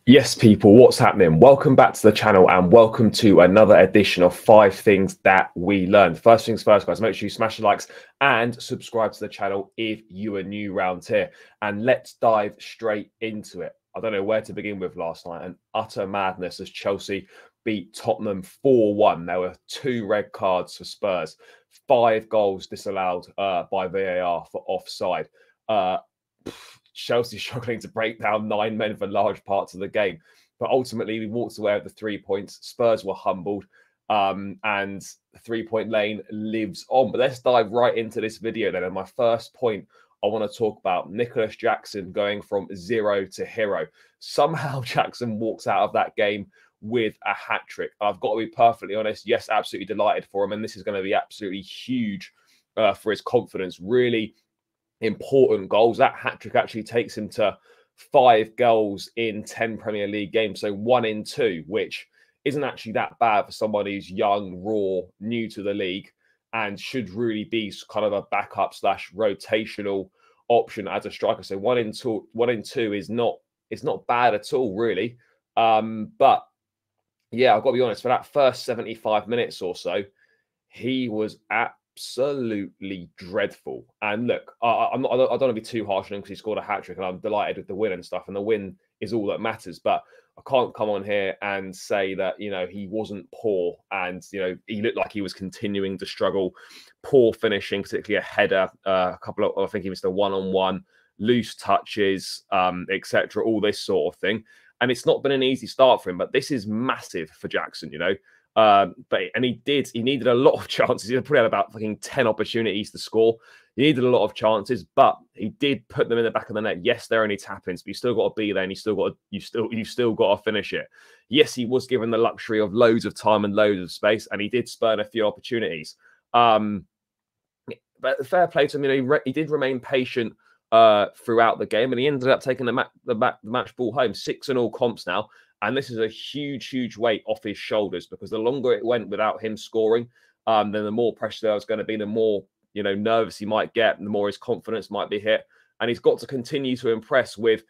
Yes, people, what's happening? Welcome back to the channel and welcome to another edition of 5 Things That We Learned. First things first, guys, make sure you smash the likes and subscribe to the channel if you are new around here. And let's dive straight into it. I don't know where to begin with last night. An utter madness as Chelsea beat Tottenham 4-1. There were 2 red cards for Spurs, 5 goals disallowed by VAR for offside. Chelsea struggling to break down 9 men for large parts of the game. But ultimately, we walked away with the 3 points. Spurs were humbled, and the 3-point lane lives on. But let's dive right into this video then. And my first point I want to talk about Nicolas Jackson going from 0 to hero. Somehow Jackson walks out of that game with a hat-trick. I've got to be perfectly honest. Yes, absolutely delighted for him. And this is going to be absolutely huge for his confidence. Really important goals. That hat-trick actually takes him to 5 goals in 10 Premier League games, so 1 in 2, which isn't actually that bad for someone who's young, raw, new to the league, and should really be kind of a backup slash rotational option as a striker. So 1 in 2 is not bad at all, really. But yeah, I've got to be honest, for that first 75 minutes or so, he was absolutely dreadful. And look, I don't want to be too harsh on him because he scored a hat-trick and I'm delighted with the win and stuff, and the win is all that matters. But I can't come on here and say that, you know, he wasn't poor and, you know, he looked like he was continuing to struggle. Poor finishing, particularly a header, a couple of, I think he missed a one-on-one, loose touches, etc., all this sort of thing. And it's not been an easy start for him, but this is massive for Jackson, you know. He needed a lot of chances. He probably had about fucking 10 opportunities to score. He needed a lot of chances, but he did put them in the back of the net. Yes, they're only tap-ins, but you still got to be there, and you've still got to finish it. Yes, he was given the luxury of loads of time and loads of space, and he did spurn a few opportunities. But fair play to him. You know, he did remain patient throughout the game, and he ended up taking the match ball home. 6 in all comps now. And this is a huge, huge weight off his shoulders, because the longer it went without him scoring, then the more pressure there was going to be, the more, you know, nervous he might get, and the more his confidence might be hit. And he's got to continue to impress with,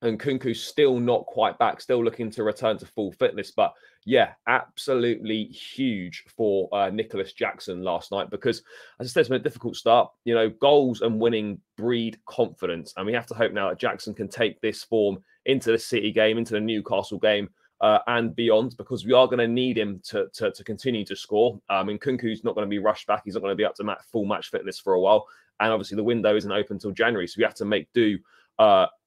and Nkunku's still not quite back, still looking to return to full fitness. But yeah, absolutely huge for Nicolas Jackson last night, because, as I said, it's been a difficult start. You know, goals and winning breed confidence. And we have to hope now that Jackson can take this form into the City game, into the Newcastle game, and beyond, because we are going to need him to continue to score. Nkunku's not going to be rushed back. He's not going to be up to full match fitness for a while. And obviously the window isn't open until January. So we have to make do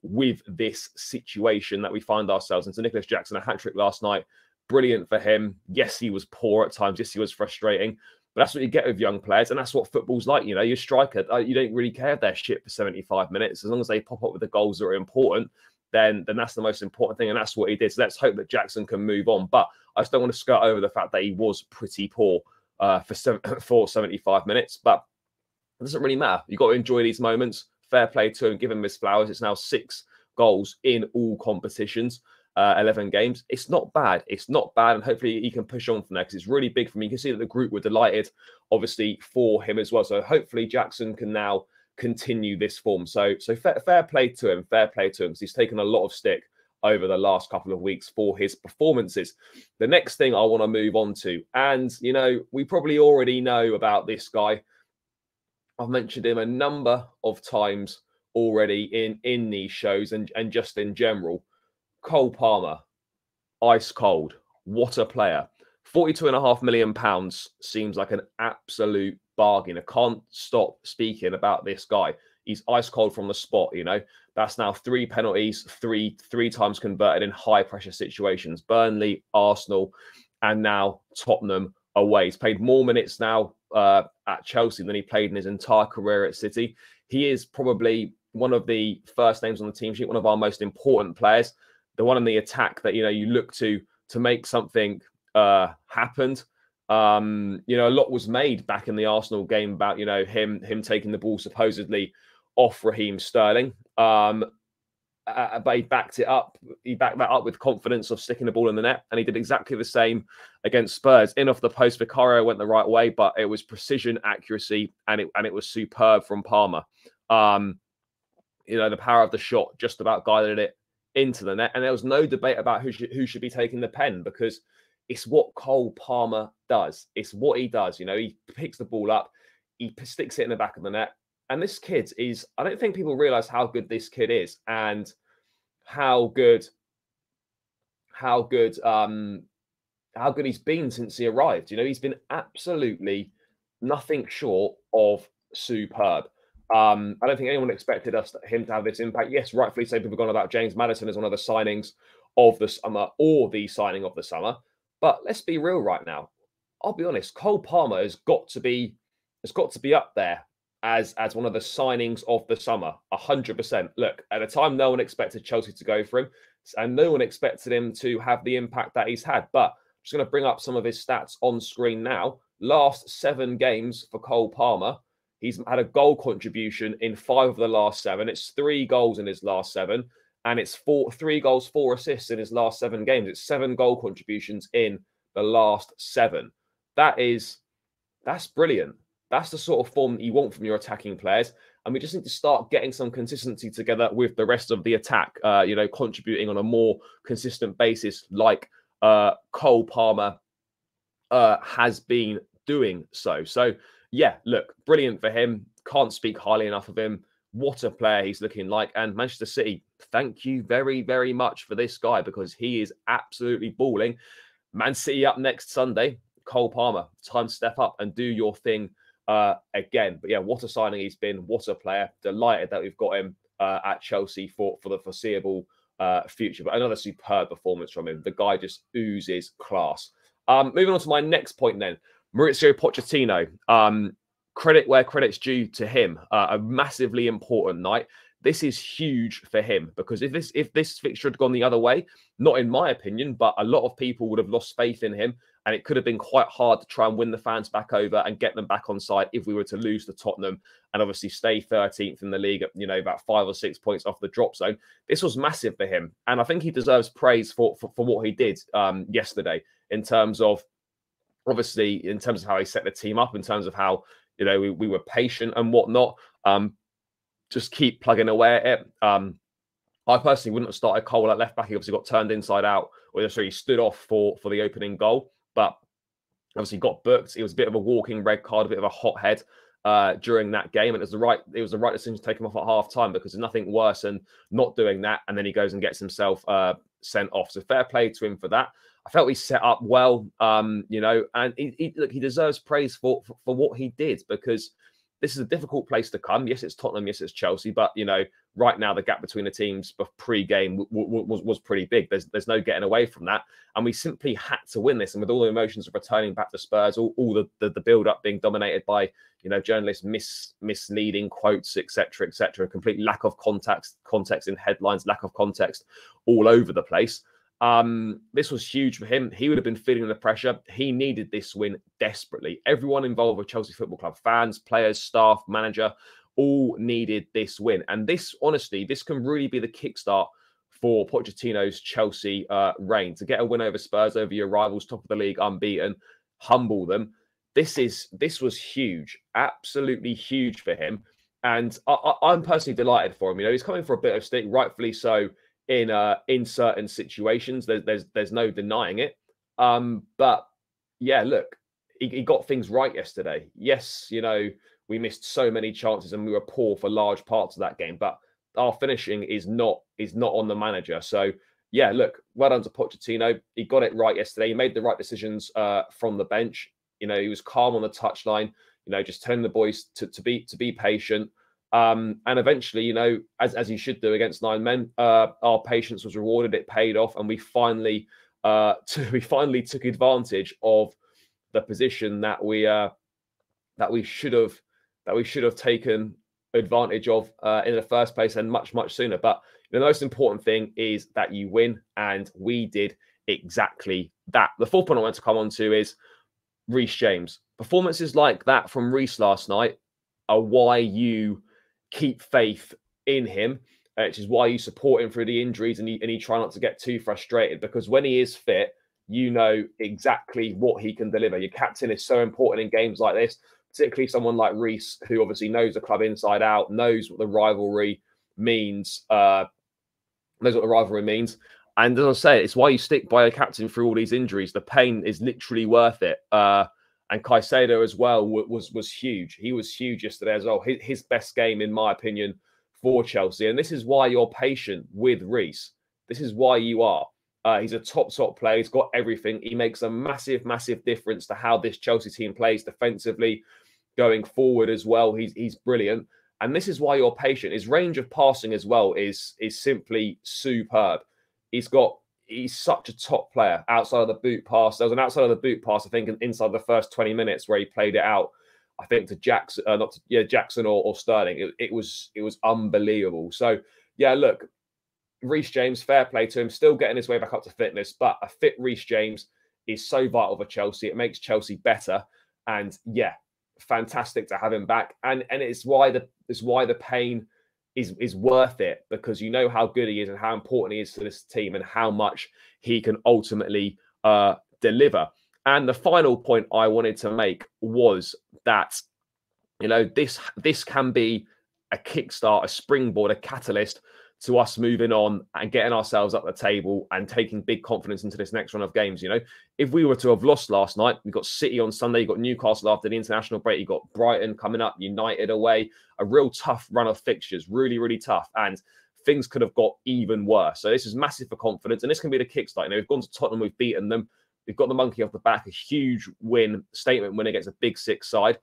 with this situation that we find ourselves in. So Nicolas Jackson, a hat-trick last night. Brilliant for him. Yes, he was poor at times. Yes, he was frustrating. But that's what you get with young players. And that's what football's like. You know, your striker, you don't really care if they're shit for 75 minutes. As long as they pop up with the goals that are important, then that's the most important thing. And that's what he did. So let's hope that Jackson can move on. But I just don't want to skirt over the fact that he was pretty poor for 75 minutes. But it doesn't really matter. You've got to enjoy these moments. Fair play to him. Give him his flowers. It's now 6 goals in all competitions. 11 games. It's not bad. It's not bad. And hopefully he can push on from there, because it's really big for me. You can see that the group were delighted, obviously, for him as well. So hopefully Jackson can now continue this form. So fair play to him. Fair play to him, because he's taken a lot of stick over the last couple of weeks for his performances. The next thing I want to move on to, and, you know, we probably already know about this guy. I've mentioned him a number of times already in these shows and just in general. Cole Palmer, ice cold. What a player. £42.5 million seems like an absolute bargain. I can't stop speaking about this guy. He's ice cold from the spot, you know. That's now 3 penalties, three times converted in high pressure situations. Burnley, Arsenal, and now Tottenham away. He's played more minutes now at Chelsea than he played in his entire career at City. He is probably one of the first names on the team sheet, one of our most important players. The one in the attack that, you know, you look to make something happen. You know, a lot was made back in the Arsenal game about, you know, him taking the ball supposedly off Raheem Sterling. But he backed it up. He backed that up with confidence of sticking the ball in the net, and he did exactly the same against Spurs. In off the post, Vicario went the right way, but it was precision, accuracy, and it was superb from Palmer. You know, the power of the shot just about guided it into the net, and there was no debate about who should be taking the pen, because it's what Cole Palmer does. It's what he does. You know, he picks the ball up, he sticks it in the back of the net. And this kid is, I don't think people realize how good this kid is, and how good he's been since he arrived. You know, he's been absolutely nothing short of superb. I don't think anyone expected him to have this impact. Yes, rightfully so, people have gone about James Maddison as one of the signings of the summer, or the signing of the summer. But let's be real right now. I'll be honest, Cole Palmer has got to be up there as one of the signings of the summer. 100%. Look, at a time, no one expected Chelsea to go for him, and no one expected him to have the impact that he's had. But I'm just going to bring up some of his stats on screen now. Last 7 games for Cole Palmer, he's had a goal contribution in 5 of the last 7. It's 3 goals in his last 7, and it's 3 goals, 4 assists in his last 7 games. It's 7 goal contributions in the last 7. That's brilliant. That's the sort of form that you want from your attacking players. And we just need to start getting some consistency together with the rest of the attack, you know, contributing on a more consistent basis, like Cole Palmer has been doing so. So, yeah, look, brilliant for him. Can't speak highly enough of him. What a player he's looking like. And Manchester City, thank you very, very much for this guy, because he is absolutely balling. Man City up next Sunday. Cole Palmer, time to step up and do your thing again. But yeah, what a signing he's been. What a player. Delighted that we've got him at Chelsea for the foreseeable future. But another superb performance from him. The guy just oozes class. Moving on to my next point then. Mauricio Pochettino. Credit where credit's due to him. A massively important night. This is huge for him, because if this fixture had gone the other way, not in my opinion, but a lot of people would have lost faith in him, and it could have been quite hard to try and win the fans back over and get them back on side if we were to lose to Tottenham and obviously stay 13th in the league at, you know, about 5 or 6 points off the drop zone. This was massive for him, and I think he deserves praise for what he did yesterday, in terms of, obviously, in terms of how he set the team up, in terms of how, you know, we were patient and whatnot. Just keep plugging away at it. I personally wouldn't have started Cole at left back. He obviously got turned inside out, or sorry, he stood off for the opening goal, but obviously got booked. It was a bit of a walking red card, a bit of a hothead during that game, and it was the right decision to take him off at half time, because there's nothing worse than not doing that, and then he goes and gets himself sent off. So fair play to him for that. I felt he set up well, you know, and he deserves praise for what he did, because this is a difficult place to come. Yes, it's Tottenham. Yes, it's Chelsea. But, you know, right now the gap between the teams pre-game was pretty big. There's no getting away from that. And we simply had to win this. And with all the emotions of returning back to Spurs, all the build-up being dominated by, you know, journalists misleading quotes, etc., complete lack of context in headlines, lack of context all over the place. This was huge for him. He would have been feeling the pressure. He needed this win desperately. Everyone involved with Chelsea Football Club, fans, players, staff, manager, all needed this win. And this, honestly, this can really be the kickstart for Pochettino's Chelsea reign. To get a win over Spurs, over your rivals, top of the league, unbeaten, humble them. This was huge, absolutely huge for him. And I'm personally delighted for him. You know, he's coming for a bit of stick, rightfully so, in certain situations. There's no denying it. But yeah, look, he got things right yesterday. Yes, you know, we missed so many chances and we were poor for large parts of that game, but our finishing is not on the manager. So yeah, look, well done to Pochettino. He got it right yesterday. He made the right decisions from the bench. You know, he was calm on the touchline, you know, just telling the boys to be patient. And eventually, you know, as you should do against 9 men, our patience was rewarded. It paid off, and we finally took advantage of the position that we should have taken advantage of in the first place, and much sooner. But the most important thing is that you win, and we did exactly that. The fourth point I want to come on to is Reece James. Performances like that from Reece last night are why you keep faith in him, which is why you support him through the injuries, and you try not to get too frustrated, because when he is fit, you know exactly what he can deliver. Your captain is so important in games like this, particularly someone like Reece, who obviously knows the club inside out, knows what the rivalry means Knows what the rivalry means. And as I say, it's why you stick by a captain through all these injuries. The pain is literally worth it. And Caicedo as well was huge. He was huge yesterday as well. His best game, in my opinion, for Chelsea. And this is why you're patient with Reece. This is why you are. He's a top player. He's got everything. He makes a massive difference to how this Chelsea team plays defensively, going forward as well. He's brilliant. And this is why you're patient. His range of passing as well is simply superb. He's such a top player outside of the boot pass. There was an outside of the boot pass, I think, inside the first 20 minutes where he played it out, I think, to Jackson, Jackson or Sterling. It was unbelievable. So yeah, look, Reece James, fair play to him, still getting his way back up to fitness, but a fit Reece James is so vital for Chelsea. It makes Chelsea better, and yeah, fantastic to have him back. And it's why the pain is worth it, because you know how good he is and how important he is to this team and how much he can ultimately deliver. And the final point I wanted to make was that, you know, this can be a kickstart, a springboard, a catalyst to us moving on and getting ourselves up the table and taking big confidence into this next run of games. You know, if we were to have lost last night, we've got City on Sunday, you've got Newcastle after the international break, you've got Brighton coming up, United away, a real tough run of fixtures, really tough. And things could have got even worse. So this is massive for confidence, and this can be the kickstart. You know, we've gone to Tottenham, we've beaten them. We've got the monkey off the back, a huge statement win against a big six side.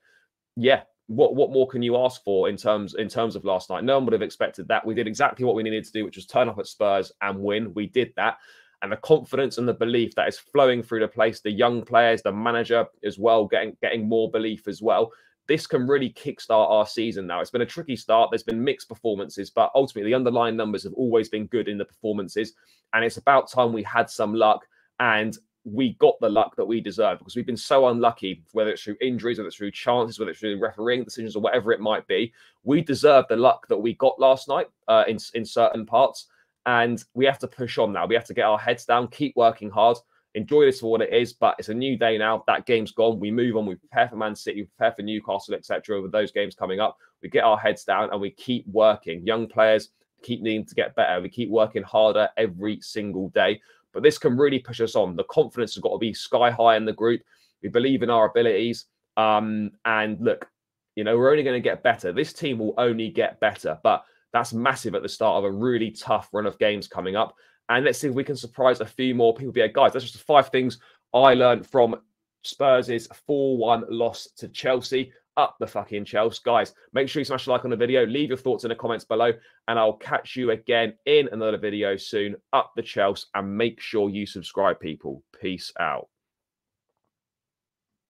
Yeah, what more can you ask for in terms of last night? No one would have expected that. We did exactly what we needed to do, which was turn up at Spurs and win. We did that. And the confidence and the belief that is flowing through the place, the young players, the manager as well, getting more belief as well. This can really kickstart our season now. It's been a tricky start. There's been mixed performances, but ultimately the underlying numbers have always been good in the performances. And it's about time we had some luck, and we got the luck that we deserve, because we've been so unlucky, whether it's through injuries, whether it's through chances, whether it's through refereeing decisions or whatever it might be. We deserve the luck that we got last night in certain parts, and we have to push on now. We have to get our heads down, keep working hard, enjoy this for what it is, but it's a new day now. That game's gone. We move on. We prepare for Man City, we prepare for Newcastle, etc. With those games coming up, we get our heads down and we keep working. Young players keep needing to get better. We keep working harder every single day. But this can really push us on. The confidence has got to be sky high in the group. We believe in our abilities. And look, you know, we're only going to get better. This team will only get better. But that's massive at the start of a really tough run of games coming up. And let's see if we can surprise a few more people. Yeah, guys, that's just the 5 things I learned from Spurs' 4-1 loss to Chelsea. Up the fucking Chelsea. Guys, make sure you smash a like on the video. Leave your thoughts in the comments below, and I'll catch you again in another video soon. Up the Chelsea, and make sure you subscribe, people. Peace out.